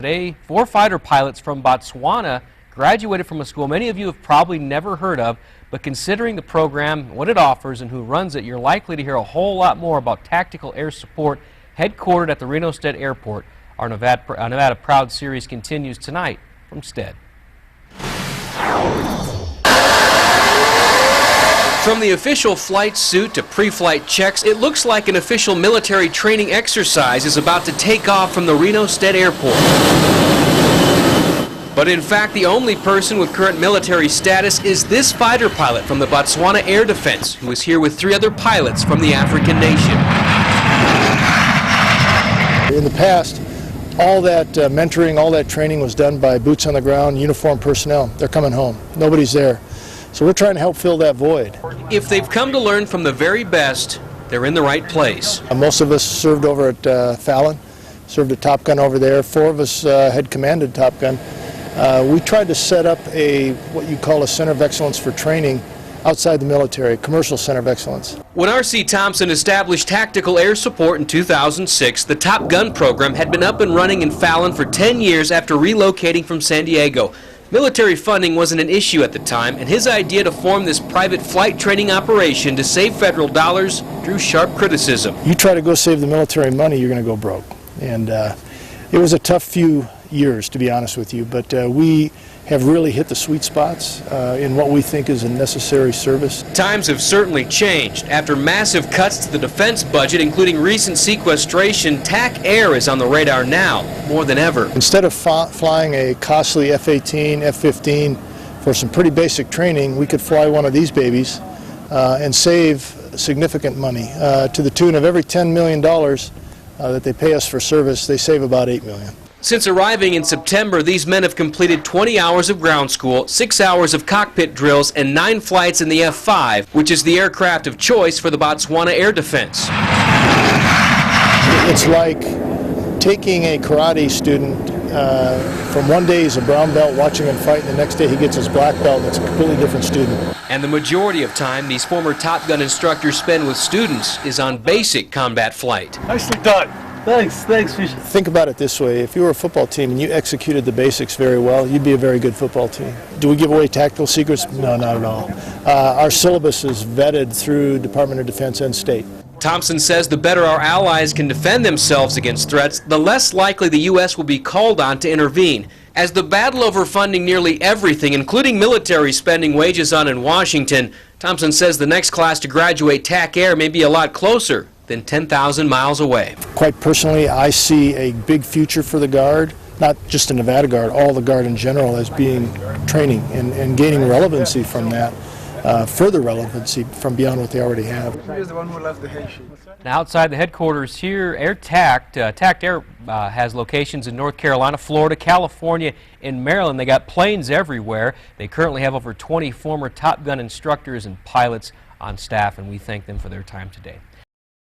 Today, 4 fighter pilots from Botswana graduated from a school many of you have probably never heard of, but considering the program, what it offers, and who runs it, you're likely to hear a whole lot more about tactical air support headquartered at the Reno Airport. Our Nevada Proud series continues tonight from Stead. From the official flight suit to pre-flight checks, it looks like an official military training exercise is about to take off from the Reno Airport. But in fact, the only person with current military status is this fighter pilot from the Botswana Air Defense, who is here with 3 other pilots from the African nation. In the past, all that mentoring, all that training was done by boots on the ground, uniformed personnel. They're coming home. Nobody's there. So we're trying to help fill that void. If they've come to learn from the very best, they're in the right place. Most of us served over at Fallon, served at Top Gun over there. 4 of us had commanded Top Gun. We tried to set up what you call a center of excellence for training outside the military, commercial center of excellence. When R.C. Thompson established tactical air support in 2006, the Top Gun program had been up and running in Fallon for 10 years after relocating from San Diego. Military funding wasn't an issue at the time, and his idea to form this private flight training operation to save federal dollars drew sharp criticism. You try to go save the military money, you're going to go broke. And it was a tough few years, to be honest with you, but we have really hit the sweet spots in what we think is a necessary service. Times have certainly changed. After massive cuts to the defense budget, including recent sequestration, TAC Air is on the radar now, more than ever. Instead of flying a costly F-18, F-15 for some pretty basic training, we could fly one of these babies and save significant money to the tune of every $10 million that they pay us for service, they save about $8 million. Since arriving in September, these men have completed 20 hours of ground school, 6 hours of cockpit drills, and 9 flights in the F-5, which is the aircraft of choice for the Botswana Air Defense. It's like taking a karate student from one day he's a brown belt watching him fight, and the next day he gets his black belt, and it's a completely different student. And the majority of time these former Top Gun instructors spend with students is on basic combat flight. Nicely done. Thanks, Fisher. Think about it this way. If you were a football team and you executed the basics very well, you'd be a very good football team. Do we give away tactical secrets? No, not at all. Our syllabus is vetted through Department of Defense and state. Thompson says the better our allies can defend themselves against threats, the less likely the U.S. will be called on to intervene. As the battle over funding nearly everything, including military spending, wages on in Washington, Thompson says the next class to graduate TAC Air may be a lot closer than 10,000 miles away. Quite personally, I see a big future for the Guard, not just the Nevada Guard, all the Guard in general, as being training and gaining relevancy from that, further relevancy from beyond what they already have. Here's the one who left the Haitian. Now, outside the headquarters here, TAC Air has locations in North Carolina, Florida, California, and Maryland. They got planes everywhere. They currently have over 20 former Top Gun instructors and pilots on staff, and we thank them for their time today.